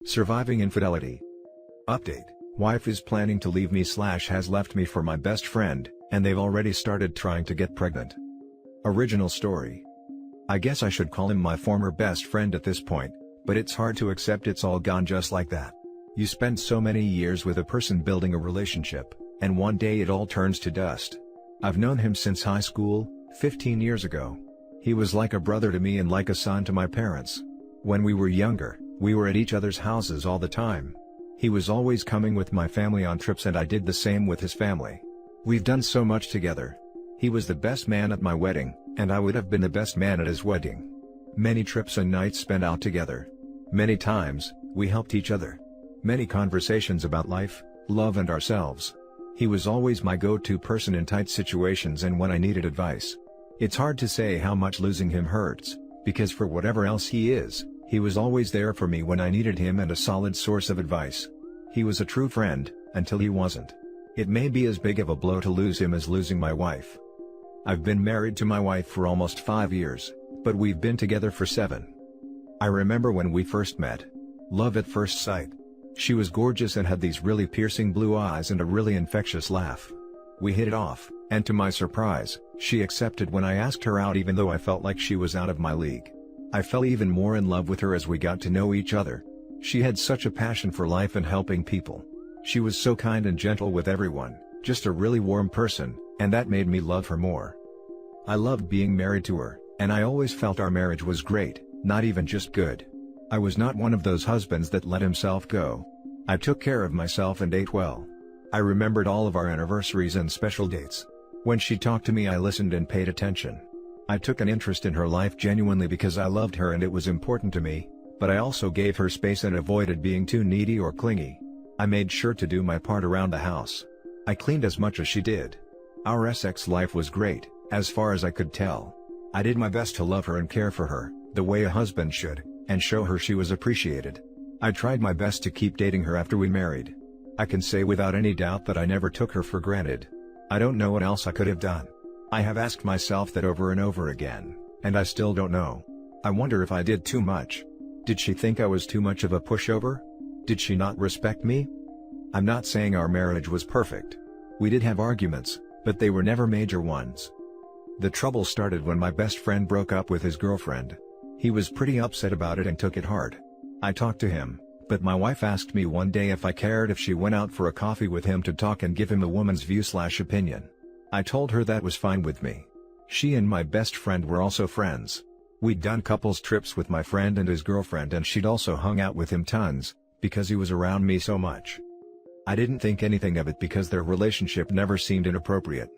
Surviving infidelity. Update. Wife is planning to leave me/has left me for my best friend, and they've already started trying to get pregnant. Original story. I guess I should call him my former best friend at this point, but it's hard to accept it's all gone just like that. You spend so many years with a person building a relationship, and one day it all turns to dust. I've known him since high school, 15 years ago. He was like a brother to me and like a son to my parents. When we were younger, we were at each other's houses all the time. He was always coming with my family on trips and I did the same with his family. We've done so much together. He was the best man at my wedding, and I would have been the best man at his wedding. Many trips and nights spent out together. Many times, we helped each other. Many conversations about life, love and ourselves. He was always my go-to person in tight situations and when I needed advice. It's hard to say how much losing him hurts, because for whatever else he is, he was always there for me when I needed him and a solid source of advice. He was a true friend, until he wasn't. It may be as big of a blow to lose him as losing my wife. I've been married to my wife for almost 5 years, but we've been together for 7. I remember when we first met. Love at first sight. She was gorgeous and had these really piercing blue eyes and a really infectious laugh. We hit it off, and to my surprise, she accepted when I asked her out even though I felt like she was out of my league. I fell even more in love with her as we got to know each other. She had such a passion for life and helping people. She was so kind and gentle with everyone, just a really warm person, and that made me love her more. I loved being married to her, and I always felt our marriage was great, not even just good. I was not one of those husbands that let himself go. I took care of myself and ate well. I remembered all of our anniversaries and special dates. When she talked to me I listened and paid attention. I took an interest in her life genuinely because I loved her and it was important to me, but I also gave her space and avoided being too needy or clingy. I made sure to do my part around the house. I cleaned as much as she did. Our sex life was great, as far as I could tell. I did my best to love her and care for her, the way a husband should, and show her she was appreciated. I tried my best to keep dating her after we married. I can say without any doubt that I never took her for granted. I don't know what else I could have done. I have asked myself that over and over again, and I still don't know. I wonder if I did too much. Did she think I was too much of a pushover? Did she not respect me? I'm not saying our marriage was perfect. We did have arguments, but they were never major ones. The trouble started when my best friend broke up with his girlfriend. He was pretty upset about it and took it hard. I talked to him, but my wife asked me one day if I cared if she went out for a coffee with him to talk and give him a woman's view/opinion. I told her that was fine with me. She and my best friend were also friends. We'd done couples trips with my friend and his girlfriend and she'd also hung out with him tons, because he was around me so much. I didn't think anything of it because their relationship never seemed inappropriate.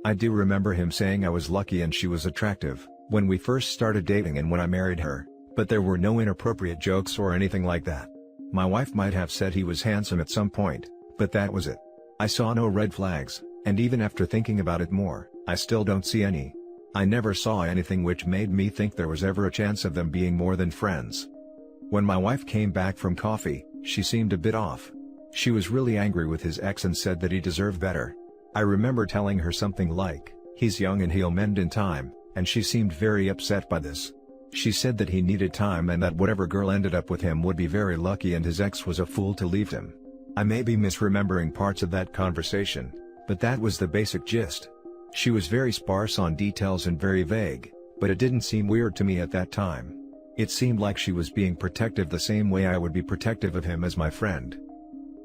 I do remember him saying I was lucky and she was attractive, when we first started dating and when I married her, but there were no inappropriate jokes or anything like that. My wife might have said he was handsome at some point, but that was it. I saw no red flags, and even after thinking about it more, I still don't see any. I never saw anything which made me think there was ever a chance of them being more than friends. When my wife came back from coffee, she seemed a bit off. She was really angry with his ex and said that he deserved better. I remember telling her something like, "He's young and he'll mend in time," and she seemed very upset by this. She said that he needed time and that whatever girl ended up with him would be very lucky and his ex was a fool to leave him. I may be misremembering parts of that conversation, but that was the basic gist. She was very sparse on details and very vague, but it didn't seem weird to me at that time. It seemed like she was being protective the same way I would be protective of him as my friend.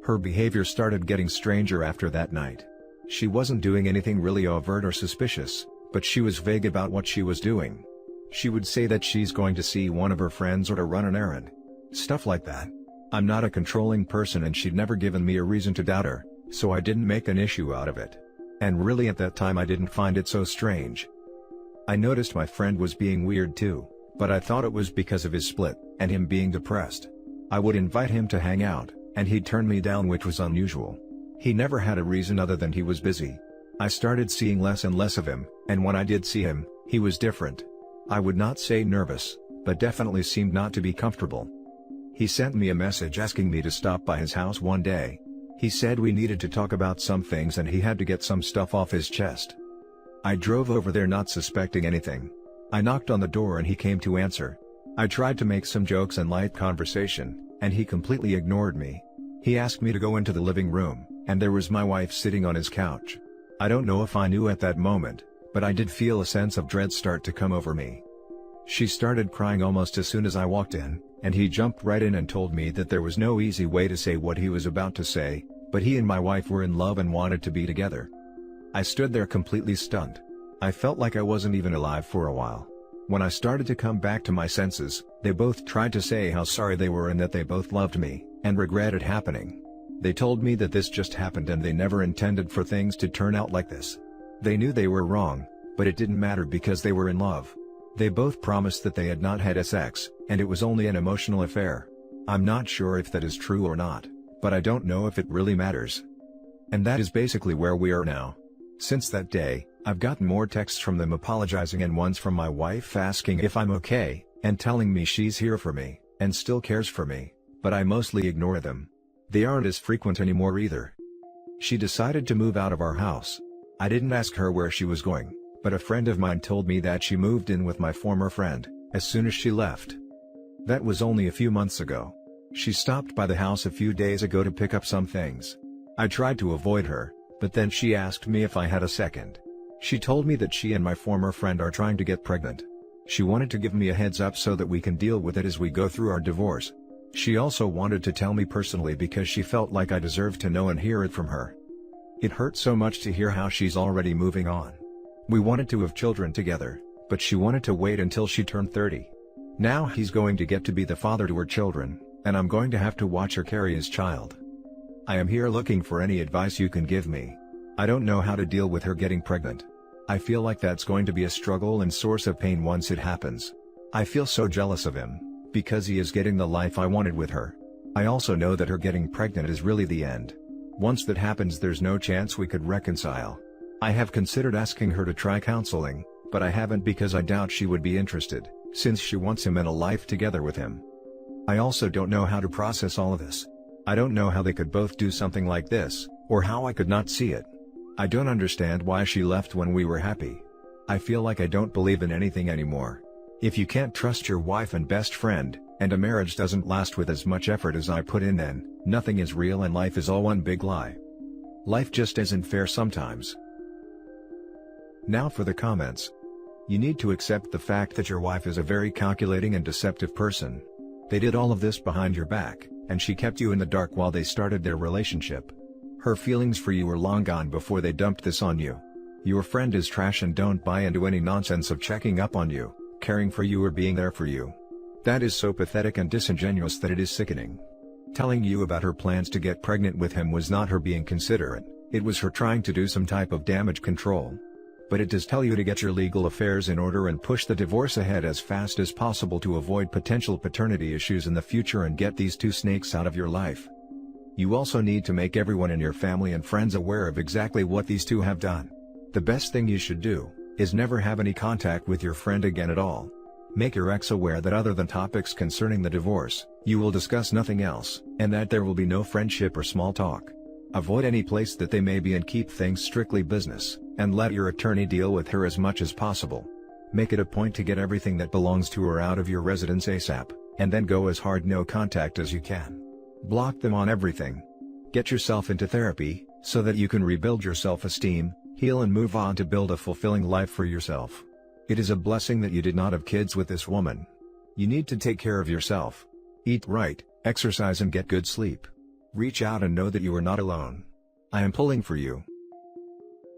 Her behavior started getting stranger after that night. She wasn't doing anything really overt or suspicious, but she was vague about what she was doing. She would say that she's going to see one of her friends or to run an errand. Stuff like that. I'm not a controlling person and she'd never given me a reason to doubt her, so I didn't make an issue out of it. And really at that time I didn't find it so strange. I noticed my friend was being weird too, but I thought it was because of his split, and him being depressed. I would invite him to hang out, and he'd turn me down, which was unusual. He never had a reason other than he was busy. I started seeing less and less of him, and when I did see him, he was different. I would not say nervous, but definitely seemed not to be comfortable. He sent me a message asking me to stop by his house one day. He said we needed to talk about some things and he had to get some stuff off his chest. I drove over there not suspecting anything. I knocked on the door and he came to answer. I tried to make some jokes and light conversation, and he completely ignored me. He asked me to go into the living room, and there was my wife sitting on his couch. I don't know if I knew at that moment, but I did feel a sense of dread start to come over me. She started crying almost as soon as I walked in, and he jumped right in and told me that there was no easy way to say what he was about to say, but he and my wife were in love and wanted to be together. I stood there completely stunned. I felt like I wasn't even alive for a while. When I started to come back to my senses, they both tried to say how sorry they were and that they both loved me, and regretted happening. They told me that this just happened and they never intended for things to turn out like this. They knew they were wrong, but it didn't matter because they were in love. They both promised that they had not had sex, and it was only an emotional affair. I'm not sure if that is true or not, but I don't know if it really matters. And that is basically where we are now. Since that day, I've gotten more texts from them apologizing and ones from my wife asking if I'm okay, and telling me she's here for me, and still cares for me, but I mostly ignore them. They aren't as frequent anymore either. She decided to move out of our house. I didn't ask her where she was going, but a friend of mine told me that she moved in with my former friend, as soon as she left. That was only a few months ago. She stopped by the house a few days ago to pick up some things. I tried to avoid her, but then she asked me if I had a second. She told me that she and my former friend are trying to get pregnant. She wanted to give me a heads up so that we can deal with it as we go through our divorce. She also wanted to tell me personally because she felt like I deserved to know and hear it from her. It hurt so much to hear how she's already moving on. We wanted to have children together, but she wanted to wait until she turned 30. Now he's going to get to be the father to her children, and I'm going to have to watch her carry his child. I am here looking for any advice you can give me. I don't know how to deal with her getting pregnant. I feel like that's going to be a struggle and source of pain once it happens. I feel so jealous of him, because he is getting the life I wanted with her. I also know that her getting pregnant is really the end. Once that happens, there's no chance we could reconcile. I have considered asking her to try counseling, but I haven't because I doubt she would be interested, since she wants him and a life together with him. I also don't know how to process all of this. I don't know how they could both do something like this, or how I could not see it. I don't understand why she left when we were happy. I feel like I don't believe in anything anymore. If you can't trust your wife and best friend, and a marriage doesn't last with as much effort as I put in, then nothing is real and life is all one big lie. Life just isn't fair sometimes. Now for the comments. You need to accept the fact that your wife is a very calculating and deceptive person. They did all of this behind your back, and she kept you in the dark while they started their relationship. Her feelings for you were long gone before they dumped this on you. Your friend is trash and don't buy into any nonsense of checking up on you, caring for you or being there for you. That is so pathetic and disingenuous that it is sickening. Telling you about her plans to get pregnant with him was not her being considerate, it was her trying to do some type of damage control. But it does tell you to get your legal affairs in order and push the divorce ahead as fast as possible to avoid potential paternity issues in the future and get these two snakes out of your life. You also need to make everyone in your family and friends aware of exactly what these two have done. The best thing you should do is never have any contact with your friend again at all. Make your ex aware that other than topics concerning the divorce, you will discuss nothing else, and that there will be no friendship or small talk. Avoid any place that they may be and keep things strictly business, and let your attorney deal with her as much as possible. Make it a point to get everything that belongs to her out of your residence ASAP, and then go as hard no contact as you can. Block them on everything. Get yourself into therapy, so that you can rebuild your self-esteem, heal and move on to build a fulfilling life for yourself. It is a blessing that you did not have kids with this woman. You need to take care of yourself. Eat right, exercise and get good sleep. Reach out and know that you are not alone. I am pulling for you.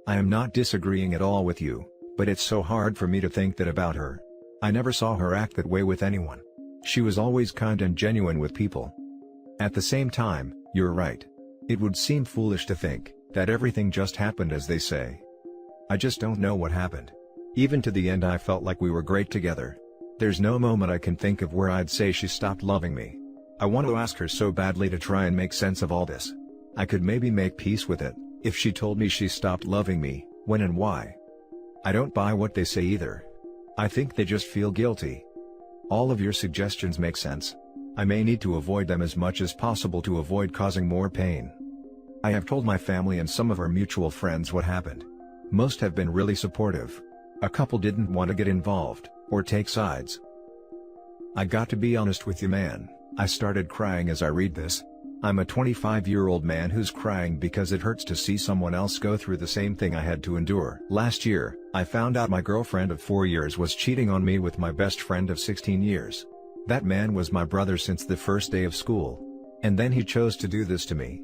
I am not disagreeing at all with you, but it's so hard for me to think that about her. I never saw her act that way with anyone. She was always kind and genuine with people. At the same time, you're right. It would seem foolish to think that everything just happened as they say. I just don't know what happened. Even to the end I felt like we were great together. There's no moment I can think of where I'd say she stopped loving me. I want to ask her so badly to try and make sense of all this. I could maybe make peace with it, if she told me she stopped loving me, when and why. I don't buy what they say either. I think they just feel guilty. All of your suggestions make sense. I may need to avoid them as much as possible to avoid causing more pain. I have told my family and some of our mutual friends what happened. Most have been really supportive. A couple didn't want to get involved, or take sides. I got to be honest with you, man. I started crying as I read this. I'm a 25-year-old man who's crying because it hurts to see someone else go through the same thing I had to endure. Last year, I found out my girlfriend of 4 years was cheating on me with my best friend of 16 years. That man was my brother since the first day of school. And then he chose to do this to me.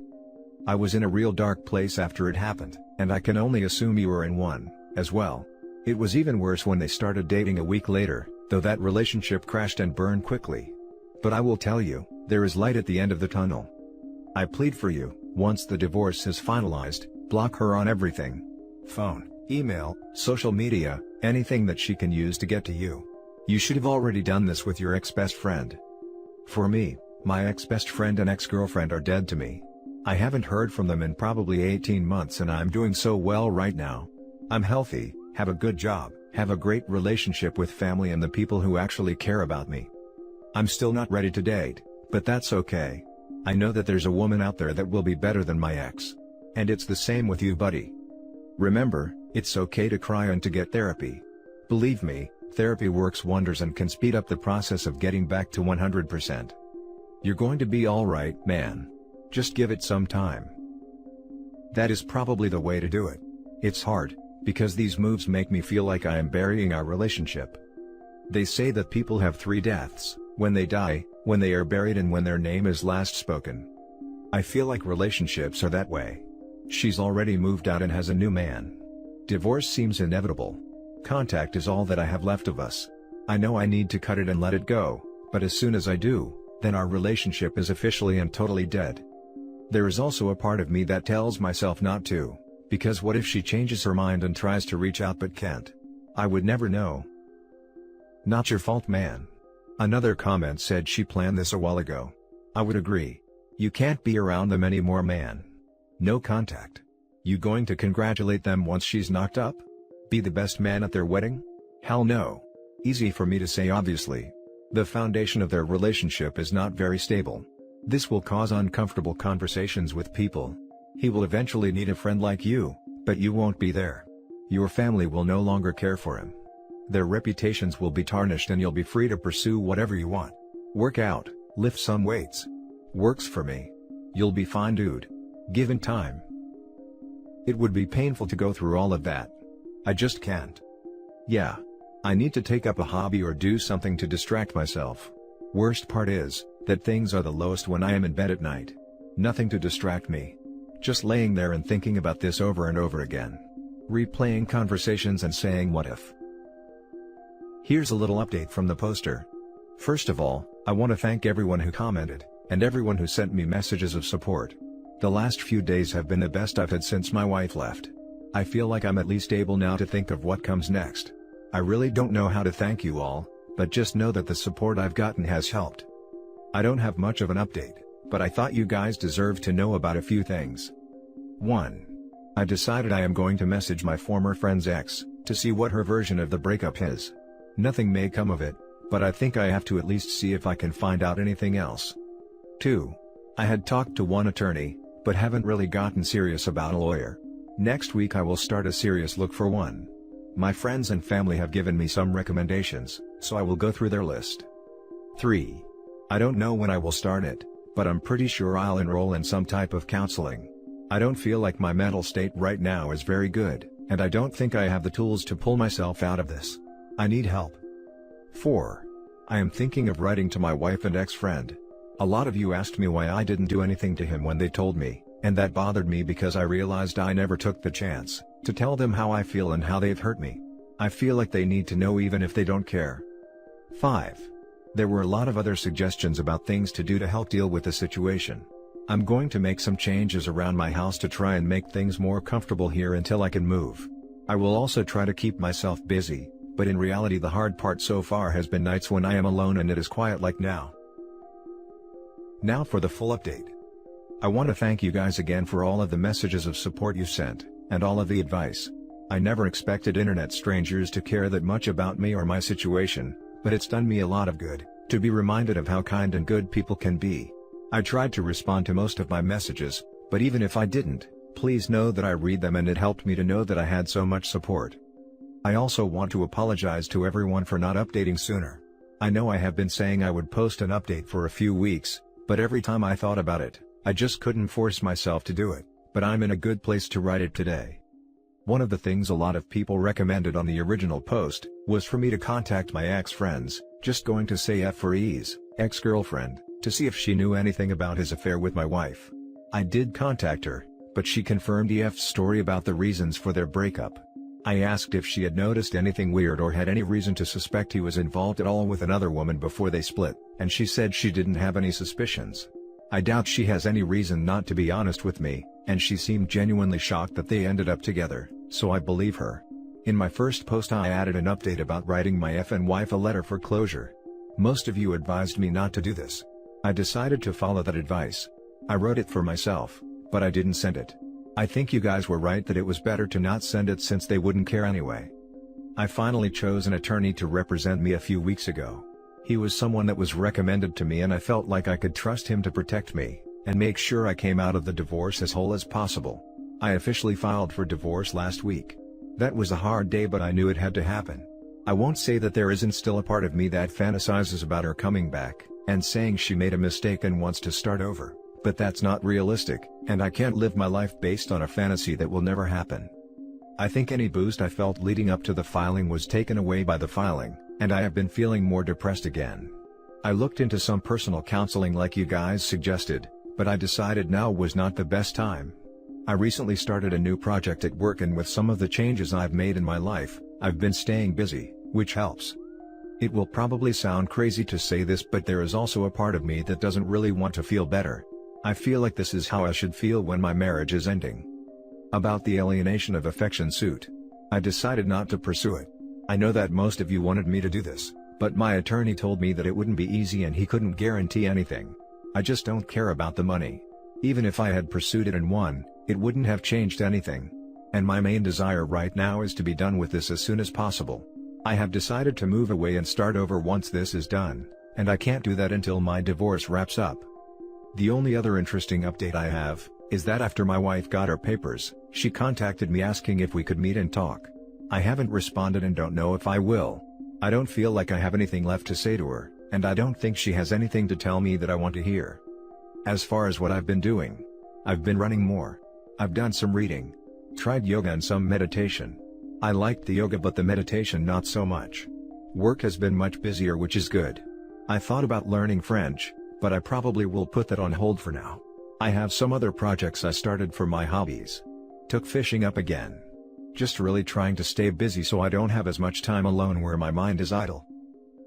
I was in a real dark place after it happened, and I can only assume you were in one, as well. It was even worse when they started dating a week later, though that relationship crashed and burned quickly. But I will tell you, there is light at the end of the tunnel. I plead for you, once the divorce is finalized, block her on everything. Phone, email, social media, anything that she can use to get to you. You should have already done this with your ex-best friend. For me, my ex-best friend and ex-girlfriend are dead to me. I haven't heard from them in probably 18 months and I'm doing so well right now. I'm healthy, have a good job, have a great relationship with family and the people who actually care about me. I'm still not ready to date, but that's okay. I know that there's a woman out there that will be better than my ex. And it's the same with you, buddy. Remember, it's okay to cry and to get therapy. Believe me, therapy works wonders and can speed up the process of getting back to 100%. You're going to be alright, man. Just give it some time. That is probably the way to do it. It's hard, because these moves make me feel like I am burying our relationship. They say that people have 3 deaths, when they die, when they are buried and when their name is last spoken. I feel like relationships are that way. She's already moved out and has a new man. Divorce seems inevitable. Contact is all that I have left of us. I know I need to cut it and let it go, but as soon as I do, then our relationship is officially and totally dead. There is also a part of me that tells myself not to, because what if she changes her mind and tries to reach out but can't? I would never know. Not your fault, man. Another comment said she planned this a while ago. I would agree. You can't be around them anymore, man. No contact. You going to congratulate them once she's knocked up? Be the best man at their wedding? Hell no. Easy for me to say, obviously. The foundation of their relationship is not very stable. This will cause uncomfortable conversations with people. He will eventually need a friend like you, but you won't be there. Your family will no longer care for him. Their reputations will be tarnished and you'll be free to pursue whatever you want. Work out, lift some weights. Works for me. You'll be fine, dude. Given time. It would be painful to go through all of that. I just can't. Yeah. I need to take up a hobby or do something to distract myself. Worst part is, that things are the lowest when I am in bed at night. Nothing to distract me. Just laying there and thinking about this over and over again. Replaying conversations and saying what if. Here's a little update from the poster. First of all, I want to thank everyone who commented, and everyone who sent me messages of support. The last few days have been the best I've had since my wife left. I feel like I'm at least able now to think of what comes next. I really don't know how to thank you all, but just know that the support I've gotten has helped. I don't have much of an update, but I thought you guys deserved to know about a few things. 1. I decided I am going to message my former friend's ex, to see what her version of the breakup is. Nothing may come of it, but I think I have to at least see if I can find out anything else. 2. I had talked to one attorney, but haven't really gotten serious about a lawyer. Next week I will start a serious look for one. My friends and family have given me some recommendations, so I will go through their list. 3. I don't know when I will start it, but I'm pretty sure I'll enroll in some type of counseling. I don't feel like my mental state right now is very good, and I don't think I have the tools to pull myself out of this. I need help. 4. I am thinking of writing to my wife and ex-friend. A lot of you asked me why I didn't do anything to him when they told me, and that bothered me because I realized I never took the chance to tell them how I feel and how they've hurt me. I feel like they need to know even if they don't care. 5. There were a lot of other suggestions about things to do to help deal with the situation. I'm going to make some changes around my house to try and make things more comfortable here until I can move. I will also try to keep myself busy, but in reality the hard part so far has been nights when I am alone and it is quiet like now. Now for the full update. I want to thank you guys again for all of the messages of support you sent, and all of the advice. I never expected internet strangers to care that much about me or my situation, but it's done me a lot of good, to be reminded of how kind and good people can be. I tried to respond to most of my messages, but even if I didn't, please know that I read them and it helped me to know that I had so much support. I also want to apologize to everyone for not updating sooner. I know I have been saying I would post an update for a few weeks, but every time I thought about it, I just couldn't force myself to do it, but I'm in a good place to write it today. One of the things a lot of people recommended on the original post, was for me to contact my ex-friends, just going to say F for ease, ex-girlfriend, to see if she knew anything about his affair with my wife. I did contact her, but she confirmed EF's story about the reasons for their breakup. I asked if she had noticed anything weird or had any reason to suspect he was involved at all with another woman before they split, and she said she didn't have any suspicions. I doubt she has any reason not to be honest with me, and she seemed genuinely shocked that they ended up together, so I believe her. In my first post I added an update about writing my effing wife a letter for closure. Most of you advised me not to do this. I decided to follow that advice. I wrote it for myself, but I didn't send it. I think you guys were right that it was better to not send it since they wouldn't care anyway. I finally chose an attorney to represent me a few weeks ago. He was someone that was recommended to me and I felt like I could trust him to protect me, and make sure I came out of the divorce as whole as possible. I officially filed for divorce last week. That was a hard day, but I knew it had to happen. I won't say that there isn't still a part of me that fantasizes about her coming back, and saying she made a mistake and wants to start over. But that's not realistic, and I can't live my life based on a fantasy that will never happen. I think any boost I felt leading up to the filing was taken away by the filing, and I have been feeling more depressed again. I looked into some personal counseling like you guys suggested, but I decided now was not the best time. I recently started a new project at work, and with some of the changes I've made in my life, I've been staying busy, which helps. It will probably sound crazy to say this, but there is also a part of me that doesn't really want to feel better. I feel like this is how I should feel when my marriage is ending. About the alienation of affection suit. I decided not to pursue it. I know that most of you wanted me to do this, but my attorney told me that it wouldn't be easy and he couldn't guarantee anything. I just don't care about the money. Even if I had pursued it and won, it wouldn't have changed anything. And my main desire right now is to be done with this as soon as possible. I have decided to move away and start over once this is done, and I can't do that until my divorce wraps up. The only other interesting update I have, is that after my wife got her papers, she contacted me asking if we could meet and talk. I haven't responded and don't know if I will. I don't feel like I have anything left to say to her, and I don't think she has anything to tell me that I want to hear. As far as what I've been doing, I've been running more. I've done some reading. Tried yoga and some meditation. I liked the yoga but the meditation not so much. Work has been much busier, which is good. I thought about learning French, but I probably will put that on hold for now. I have some other projects I started for my hobbies. Took fishing up again. Just really trying to stay busy so I don't have as much time alone where my mind is idle.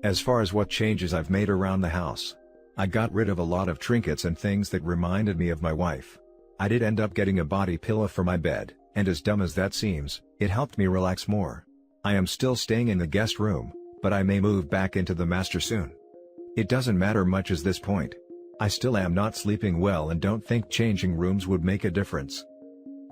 As far as what changes I've made around the house, I got rid of a lot of trinkets and things that reminded me of my wife. I did end up getting a body pillow for my bed, and as dumb as that seems, it helped me relax more. I am still staying in the guest room, but I may move back into the master soon. It doesn't matter much at this point. I still am not sleeping well and don't think changing rooms would make a difference.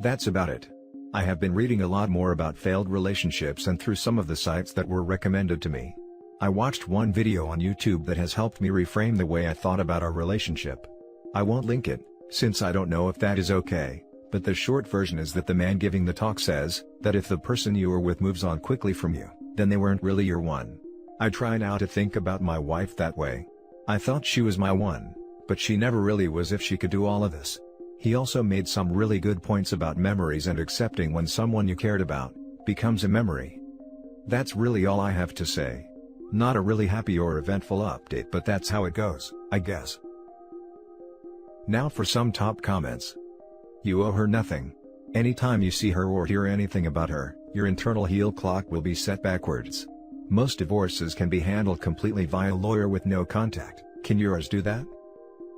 That's about it. I have been reading a lot more about failed relationships and through some of the sites that were recommended to me. I watched one video on YouTube that has helped me reframe the way I thought about our relationship. I won't link it, since I don't know if that is okay, but the short version is that the man giving the talk says, that if the person you were with moves on quickly from you, then they weren't really your one. I try now to think about my wife that way. I thought she was my one, but she never really was if she could do all of this. He also made some really good points about memories and accepting when someone you cared about becomes a memory. That's really all I have to say. Not a really happy or eventful update, but that's how it goes, I guess. Now for some top comments. You owe her nothing. Anytime you see her or hear anything about her, your internal heel clock will be set backwards. Most divorces can be handled completely via lawyer with no contact. Can yours do that?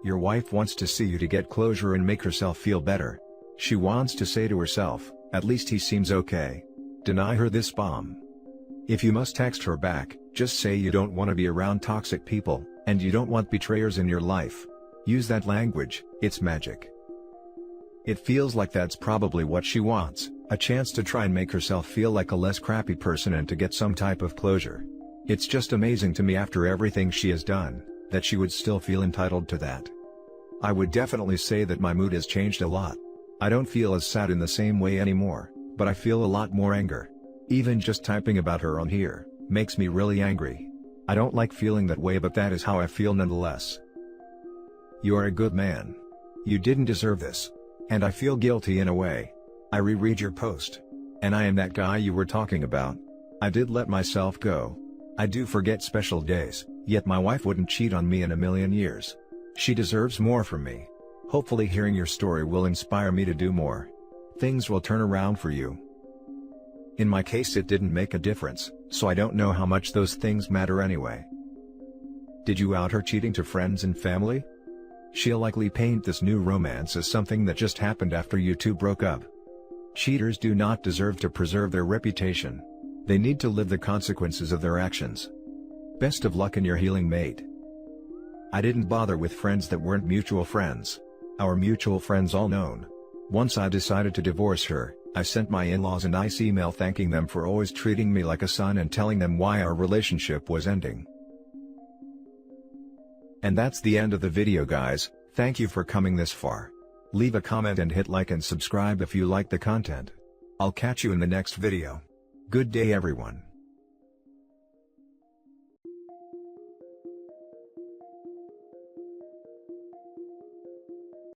Your wife wants to see you to get closure and make herself feel better. She wants to say to herself, at least he seems okay. Deny her this bomb. If you must text her back, just say you don't want to be around toxic people, and you don't want betrayers in your life. Use that language, it's magic. It feels like that's probably what she wants, a chance to try and make herself feel like a less crappy person and to get some type of closure. It's just amazing to me after everything she has done, that she would still feel entitled to that. I would definitely say that my mood has changed a lot. I don't feel as sad in the same way anymore, but I feel a lot more anger. Even just typing about her on here makes me really angry. I don't like feeling that way, but that is how I feel nonetheless. You are a good man. You didn't deserve this. And I feel guilty in a way. I reread your post. And I am that guy you were talking about. I did let myself go. I do forget special days, yet my wife wouldn't cheat on me in a million years. She deserves more from me. Hopefully hearing your story will inspire me to do more. Things will turn around for you. In my case it didn't make a difference, so I don't know how much those things matter anyway. Did you out her cheating to friends and family? She'll likely paint this new romance as something that just happened after you two broke up. Cheaters do not deserve to preserve their reputation. They need to live the consequences of their actions. Best of luck in your healing, mate. I didn't bother with friends that weren't mutual friends. Our mutual friends all known. Once I decided to divorce her, I sent my in-laws a nice email thanking them for always treating me like a son and telling them why our relationship was ending. And that's the end of the video, guys. Thank you for coming this far. Leave a comment and hit like and subscribe if you like the content. I'll catch you in the next video. Good day everyone.